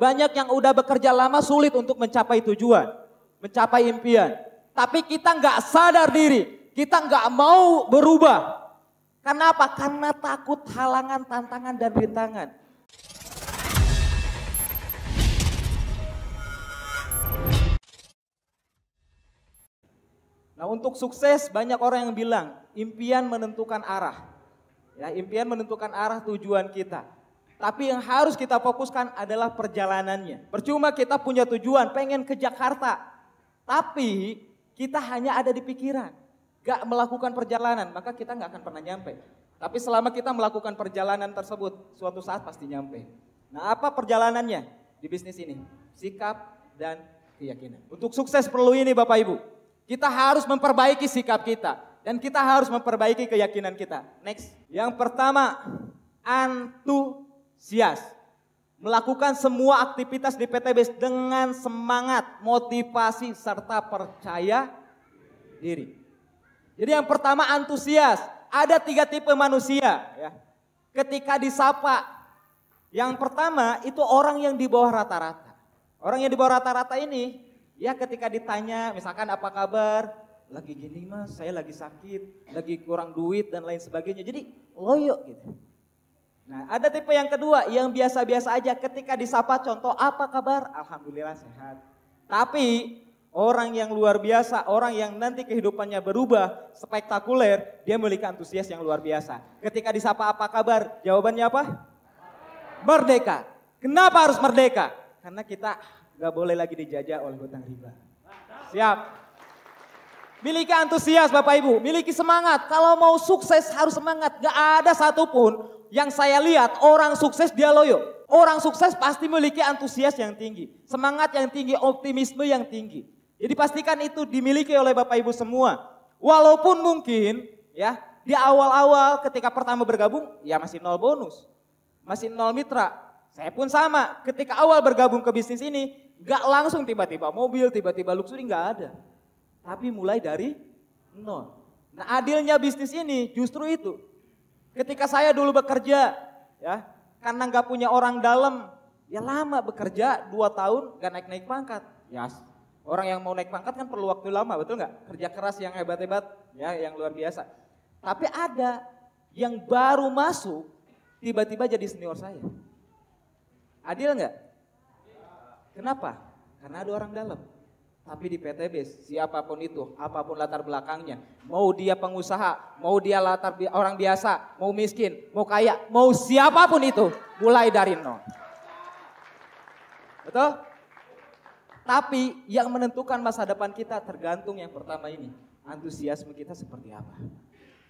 Banyak yang udah bekerja lama sulit untuk mencapai tujuan, mencapai impian. Tapi kita nggak sadar diri, kita nggak mau berubah. Kenapa? Karena takut halangan, tantangan, dan rintangan. Nah, untuk sukses banyak orang yang bilang impian menentukan arah. Ya, impian menentukan arah tujuan kita. Tapi yang harus kita fokuskan adalah perjalanannya. Percuma kita punya tujuan, pengen ke Jakarta. Tapi kita hanya ada di pikiran. Gak melakukan perjalanan, maka kita gak akan pernah nyampe. Tapi selama kita melakukan perjalanan tersebut, suatu saat pasti nyampe. Nah, apa perjalanannya di bisnis ini? Sikap dan keyakinan. Untuk sukses perlu ini Bapak Ibu. Kita harus memperbaiki sikap kita. Dan kita harus memperbaiki keyakinan kita. Next. Yang pertama, antusias. Melakukan semua aktivitas di PTBS dengan semangat, motivasi, serta percaya diri. Jadi yang pertama antusias. Ada 3 tipe manusia. Ya. Ketika disapa, yang pertama itu orang yang di bawah rata-rata. Orang yang di bawah rata-rata ini, ya ketika ditanya misalkan apa kabar, lagi gini mas, saya lagi sakit, lagi kurang duit dan lain sebagainya. Jadi loyo gitu. Nah ada tipe yang kedua yang biasa-biasa aja, ketika disapa contoh apa kabar, alhamdulillah sehat. Tapi orang yang luar biasa, orang yang nanti kehidupannya berubah, spektakuler, dia memiliki antusias yang luar biasa. Ketika disapa apa kabar, jawabannya apa? Merdeka. Kenapa harus merdeka? Karena kita gak boleh lagi dijajah oleh hutang riba. Siap. Miliki antusias Bapak Ibu, miliki semangat. Kalau mau sukses harus semangat. Gak ada satupun yang saya lihat orang sukses dia loyo. Orang sukses pasti memiliki antusias yang tinggi. Semangat yang tinggi, optimisme yang tinggi. Jadi pastikan itu dimiliki oleh Bapak Ibu semua. Walaupun mungkin ya di awal-awal ketika pertama bergabung ya masih 0 bonus. Masih 0 mitra. Saya pun sama, ketika awal bergabung ke bisnis ini gak langsung tiba-tiba mobil, tiba-tiba luxury, gak ada. Tapi mulai dari 0. Nah adilnya bisnis ini justru itu. Ketika saya dulu bekerja ya karena gak punya orang dalam, ya lama bekerja 2 tahun gak naik-naik pangkat. Ya orang yang mau naik pangkat kan perlu waktu lama, betul nggak? Kerja keras yang hebat-hebat, ya yang luar biasa. Tapi ada yang baru masuk, tiba-tiba jadi senior saya. Adil nggak? Kenapa? Karena ada orang dalam. Tapi di PTBS, siapapun itu, apapun latar belakangnya, mau dia pengusaha, mau dia orang biasa, mau miskin, mau kaya, mau siapapun itu, mulai dari 0. Betul? Tapi yang menentukan masa depan kita tergantung yang pertama ini. Antusiasme kita seperti apa?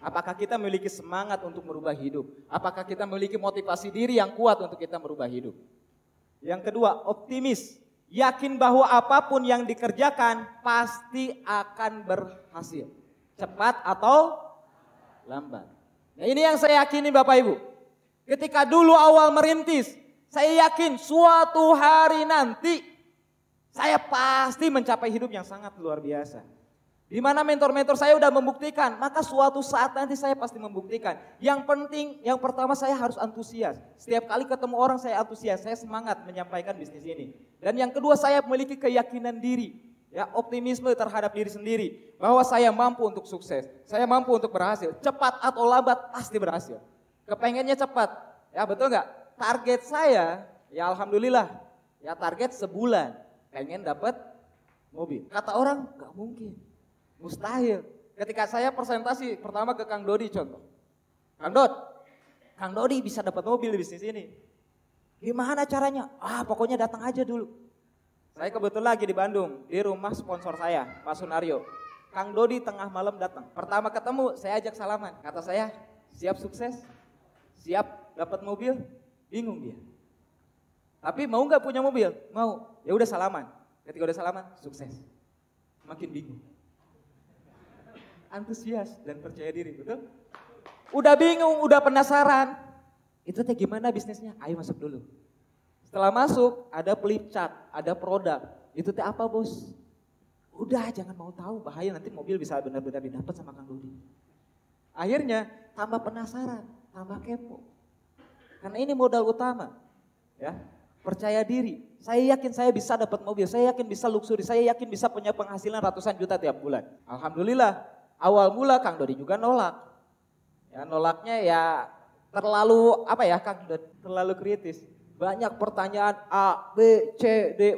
Apakah kita memiliki semangat untuk merubah hidup? Apakah kita memiliki motivasi diri yang kuat untuk kita merubah hidup? Yang kedua, optimis. Yakin bahwa apapun yang dikerjakan pasti akan berhasil. Cepat atau lambat. Nah, ini yang saya yakini Bapak Ibu. Ketika dulu awal merintis, saya yakin suatu hari nanti saya pasti mencapai hidup yang sangat luar biasa. Di mana mentor-mentor saya udah membuktikan, maka suatu saat nanti saya pasti membuktikan. Yang penting, yang pertama saya harus antusias. Setiap kali ketemu orang saya antusias, saya semangat menyampaikan bisnis ini. Dan yang kedua saya memiliki keyakinan diri, ya optimisme terhadap diri sendiri. Bahwa saya mampu untuk sukses, saya mampu untuk berhasil. Cepat atau lambat pasti berhasil. Kepengennya cepat, ya betul nggak? Target saya, ya alhamdulillah, ya target sebulan. Pengen dapat mobil. Kata orang gak mungkin, mustahil. Ketika saya presentasi pertama ke Kang Dodi contoh. Kang Dodi bisa dapat mobil di bisnis ini. Gimana caranya? Pokoknya datang aja dulu. Saya kebetulan lagi di Bandung, di rumah sponsor saya, Pak Sunario. Kang Dodi tengah malam datang. Pertama ketemu saya ajak salaman. Kata saya, siap sukses? Siap dapat mobil? Bingung dia. Tapi mau nggak punya mobil? Mau. Ya udah salaman. Ketika udah salaman, sukses. Makin bingung. Antusias dan percaya diri, betul? Udah bingung, udah penasaran. Itu teh gimana bisnisnya? Ayo masuk dulu. Setelah masuk, ada flip chart, ada produk. Itu teh apa bos? Udah jangan mau tahu, bahaya nanti mobil bisa benar-benar didapat sama Kang Dodi. Akhirnya tambah penasaran, tambah kepo. Karena ini modal utama. Ya. percaya diri. Saya yakin saya bisa dapat mobil, saya yakin bisa luxury, saya yakin bisa punya penghasilan ratusan juta tiap bulan. Alhamdulillah, awal mula Kang Dodi juga nolak. Ya, nolaknya ya terlalu Kang Dodi, terlalu kritis. Banyak pertanyaan A, B, C, D,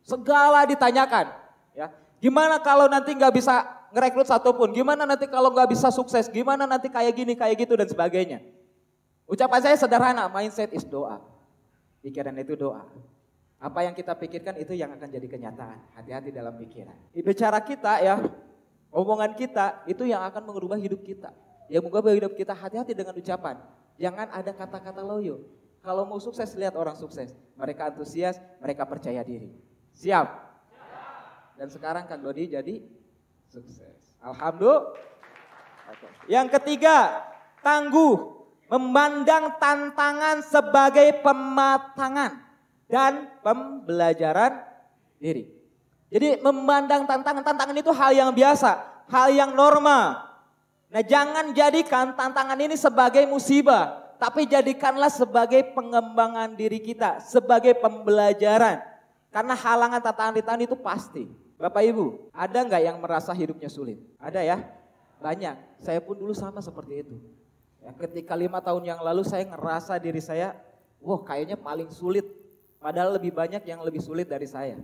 segala ditanyakan. Ya, gimana kalau nanti nggak bisa ngerekrut satupun? Gimana nanti kalau nggak bisa sukses? Gimana nanti kayak gini, kayak gitu dan sebagainya? Ucapan saya sederhana, mindset is doa. Pikiran itu doa. Apa yang kita pikirkan itu yang akan jadi kenyataan. Hati-hati dalam pikiran. Bicara kita ya, omongan kita itu yang akan mengubah hidup kita. Yang mengubah hidup kita, hati-hati dengan ucapan. Jangan ada kata-kata loyo. Kalau mau sukses, lihat orang sukses. Mereka antusias, mereka percaya diri. Siap? Dan sekarang Kang Dodi jadi sukses. Alhamdulillah. Yang ketiga, tangguh. Memandang tantangan sebagai pematangan dan pembelajaran diri. Jadi memandang tantangan itu hal yang biasa, hal yang normal. Nah, jangan jadikan tantangan ini sebagai musibah, tapi jadikanlah sebagai pengembangan diri kita, sebagai pembelajaran. Karena halangan tantangan itu pasti. Bapak Ibu, ada nggak yang merasa hidupnya sulit? Ada ya? Banyak. Saya pun dulu sama seperti itu. Ya, ketika 5 tahun yang lalu saya ngerasa diri saya, kayaknya paling sulit. Padahal lebih banyak yang lebih sulit dari saya.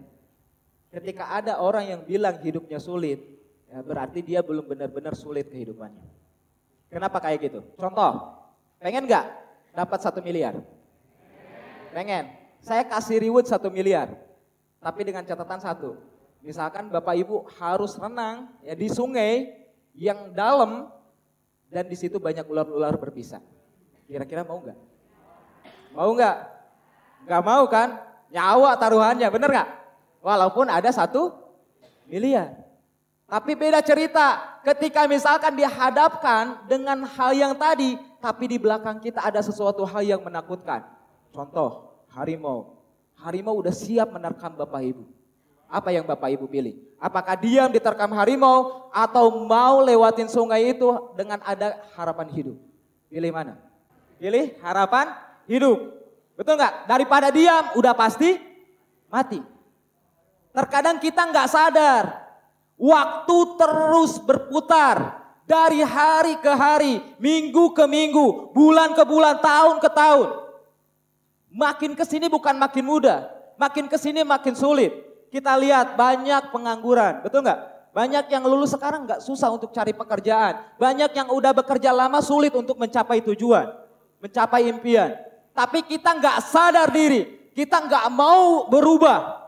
Ketika ada orang yang bilang hidupnya sulit, ya berarti dia belum benar-benar sulit kehidupannya. Kenapa kayak gitu? Contoh, pengen gak dapat 1 miliar? Pengen. Saya kasih reward 1 miliar. Tapi dengan catatan satu. Misalkan Bapak Ibu harus renang ya di sungai yang dalam, dan di situ banyak ular-ular berbisa. Kira-kira mau nggak? Mau nggak? Nggak mau kan? Nyawa taruhannya, bener nggak? Walaupun ada 1 miliar. Tapi beda cerita ketika misalkan dihadapkan dengan hal yang tadi, tapi di belakang kita ada sesuatu hal yang menakutkan. Contoh, harimau. Harimau udah siap menerkam Bapak Ibu. Apa yang Bapak Ibu pilih? Apakah diam diterkam harimau atau mau lewatin sungai itu dengan ada harapan hidup? Pilih mana? Pilih harapan hidup. Betul nggak? Daripada diam udah pasti mati. Terkadang kita nggak sadar. Waktu terus berputar. Dari hari ke hari, minggu ke minggu, bulan ke bulan, tahun ke tahun. Makin kesini bukan makin mudah. Makin kesini makin sulit. Kita lihat banyak pengangguran, betul nggak? Banyak yang lulus sekarang nggak susah untuk cari pekerjaan. Banyak yang udah bekerja lama sulit untuk mencapai tujuan, mencapai impian. Tapi kita nggak sadar diri, kita nggak mau berubah.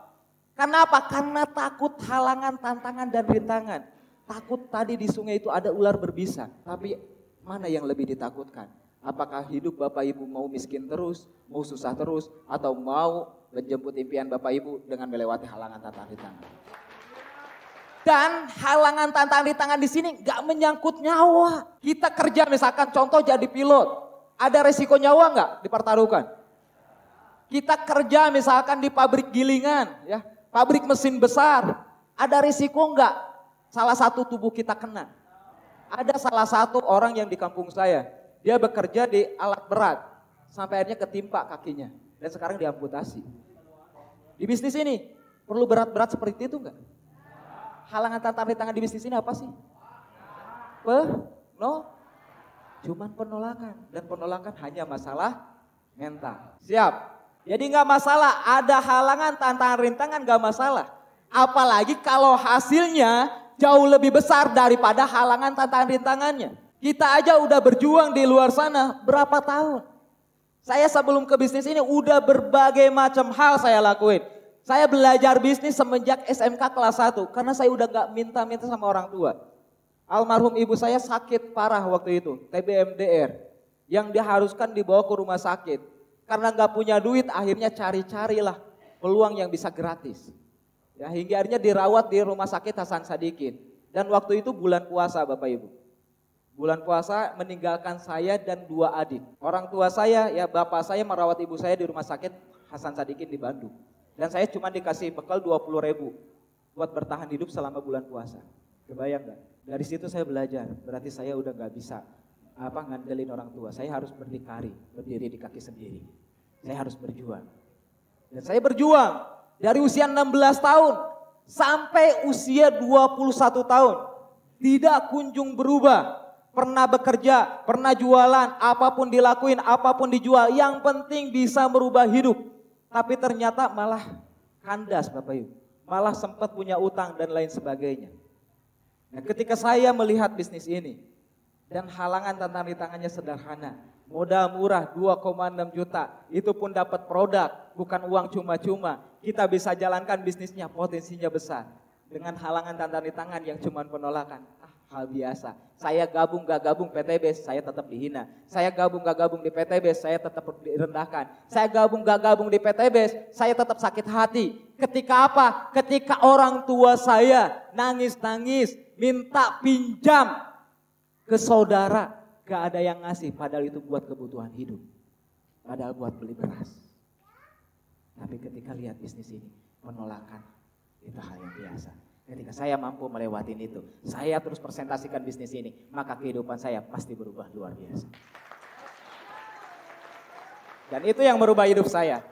Kenapa? Karena takut halangan, tantangan dan rintangan. Takut tadi di sungai itu ada ular berbisa. Tapi mana yang lebih ditakutkan? Apakah hidup Bapak Ibu mau miskin terus, mau susah terus, atau mau menjemput impian Bapak Ibu dengan melewati halangan tantangan rintangan? Dan halangan tantangan rintangan di sini gak menyangkut nyawa. Kita kerja misalkan contoh jadi pilot, ada resiko nyawa gak dipertaruhkan? Kita kerja misalkan di pabrik gilingan, ya, pabrik mesin besar, ada resiko gak salah satu tubuh kita kena? Ada salah satu orang yang di kampung saya, dia bekerja di alat berat, sampai akhirnya ketimpa kakinya. Dan sekarang diamputasi. Di bisnis ini, perlu berat-berat seperti itu enggak? Halangan tantangan rintangan di bisnis ini apa sih? Cuman penolakan. Dan penolakan hanya masalah mental. Siap? Jadi enggak masalah, ada halangan tantangan rintangan enggak masalah. Apalagi kalau hasilnya jauh lebih besar daripada halangan tantangan rintangannya. Kita aja udah berjuang di luar sana berapa tahun. Saya sebelum ke bisnis ini udah berbagai macam hal saya lakuin. Saya belajar bisnis semenjak SMK kelas 1 karena saya udah gak minta-minta sama orang tua. Almarhum ibu saya sakit parah waktu itu, TBMDR. Yang diharuskan dibawa ke rumah sakit. Karena gak punya duit akhirnya cari-carilah peluang yang bisa gratis. Ya, hingga akhirnya dirawat di rumah sakit Hasan Sadikin. Dan waktu itu bulan puasa Bapak Ibu. Bulan puasa meninggalkan saya dan 2 adik. Orang tua saya, ya bapak saya merawat ibu saya di rumah sakit Hasan Sadikin di Bandung. Dan saya cuma dikasih bekal 20.000 buat bertahan hidup selama bulan puasa. Kebayang gak? Dari situ saya belajar, berarti saya udah gak bisa ngandelin orang tua. Saya harus berdikari, berdiri di kaki sendiri. Saya harus berjuang. Dan saya berjuang dari usia 16 tahun sampai usia 21 tahun. Tidak kunjung berubah. Pernah bekerja, pernah jualan, apapun dilakuin, apapun dijual. Yang penting bisa merubah hidup. Tapi ternyata malah kandas Bapak Ibu. Malah sempat punya utang dan lain sebagainya. Nah, ketika saya melihat bisnis ini. Dan halangan tantangan di tangannya sederhana. Modal murah 2,6 juta. Itu pun dapat produk, bukan uang cuma-cuma. Kita bisa jalankan bisnisnya, potensinya besar. Dengan halangan tantangan di tangan yang cuma penolakan. Hal biasa. Saya gabung gak gabung PTB, saya tetap dihina. Saya gabung gak gabung di PTB, saya tetap direndahkan. Saya gabung gak gabung di PTB, saya tetap sakit hati. Ketika apa? Ketika orang tua saya nangis-nangis, minta pinjam ke saudara. Gak ada yang ngasih, padahal itu buat kebutuhan hidup. Padahal buat beli beras. Tapi ketika lihat bisnis ini, penolakan itu hal yang biasa. Ketika saya mampu melewati itu, saya terus presentasikan bisnis ini, maka kehidupan saya pasti berubah luar biasa. Dan itu yang merubah hidup saya.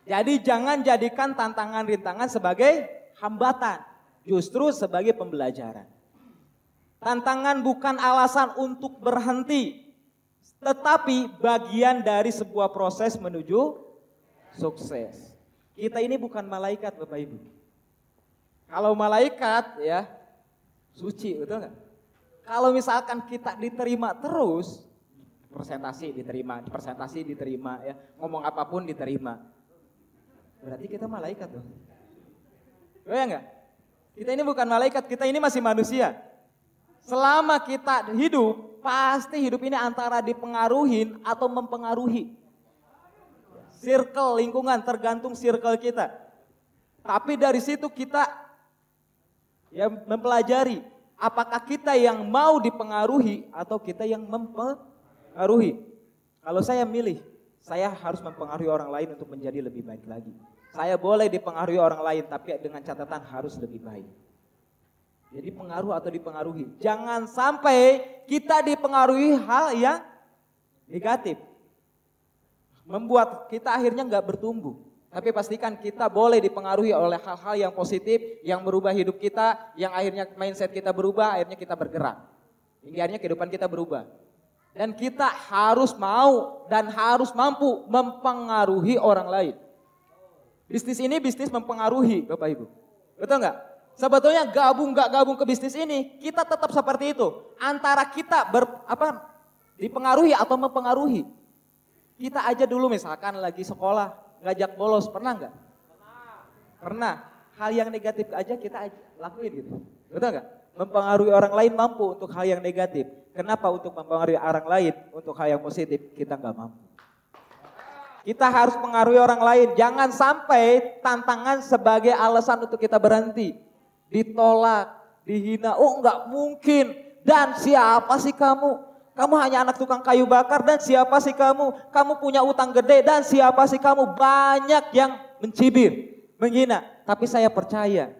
Jadi jangan jadikan tantangan rintangan sebagai hambatan, justru sebagai pembelajaran. Tantangan bukan alasan untuk berhenti, tetapi bagian dari sebuah proses menuju sukses. Kita ini bukan malaikat Bapak Ibu. Kalau malaikat ya suci, betul nggak? Kalau misalkan kita diterima terus, presentasi diterima ya, ngomong apapun diterima. Berarti kita malaikat tuh. Ya enggak? Kita ini bukan malaikat, kita ini masih manusia. Selama kita hidup, pasti hidup ini antara dipengaruhi atau mempengaruhi. Circle lingkungan tergantung circle kita. Tapi dari situ kita ya mempelajari apakah kita yang mau dipengaruhi atau kita yang mempengaruhi. Kalau saya milih, saya harus mempengaruhi orang lain untuk menjadi lebih baik lagi. Saya boleh dipengaruhi orang lain tapi dengan catatan harus lebih baik. Jadi pengaruh atau dipengaruhi. Jangan sampai kita dipengaruhi hal yang negatif. Membuat kita akhirnya nggak bertumbuh. Tapi pastikan kita boleh dipengaruhi oleh hal-hal yang positif, yang merubah hidup kita, yang akhirnya mindset kita berubah, akhirnya kita bergerak. Hingga akhirnya kehidupan kita berubah. Dan kita harus mau dan harus mampu mempengaruhi orang lain. Bisnis ini bisnis mempengaruhi Bapak Ibu. Betul nggak? Sebetulnya gabung gak gabung ke bisnis ini, kita tetap seperti itu. Antara kita dipengaruhi atau mempengaruhi. Kita aja dulu misalkan lagi sekolah, ngajak bolos, pernah nggak? Pernah. Hal yang negatif aja kita lakuin gitu. Betul nggak? Mempengaruhi orang lain mampu untuk hal yang negatif. Kenapa untuk mempengaruhi orang lain untuk hal yang positif kita nggak mampu? Kita harus mengaruhi orang lain. Jangan sampai tantangan sebagai alasan untuk kita berhenti. Ditolak, dihina, oh nggak mungkin. Dan siapa sih kamu? Kamu hanya anak tukang kayu bakar dan siapa sih kamu? Kamu punya utang gede dan siapa sih kamu? Banyak yang mencibir, menghina. Tapi saya percaya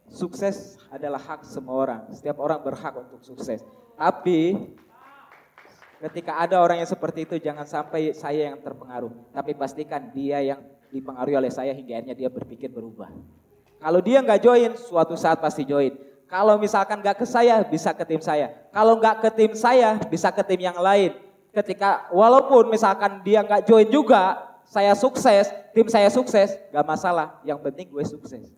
sukses adalah hak semua orang. Setiap orang berhak untuk sukses. Tapi ketika ada orang yang seperti itu jangan sampai saya yang terpengaruh. Tapi pastikan dia yang dipengaruhi oleh saya hingga akhirnya dia berpikir berubah. Kalau dia nggak join, suatu saat pasti join. Kalau misalkan nggak ke saya, bisa ke tim saya. Kalau nggak ke tim saya, bisa ke tim yang lain. Ketika walaupun misalkan dia nggak join juga, saya sukses, tim saya sukses, nggak masalah. Yang penting gue sukses.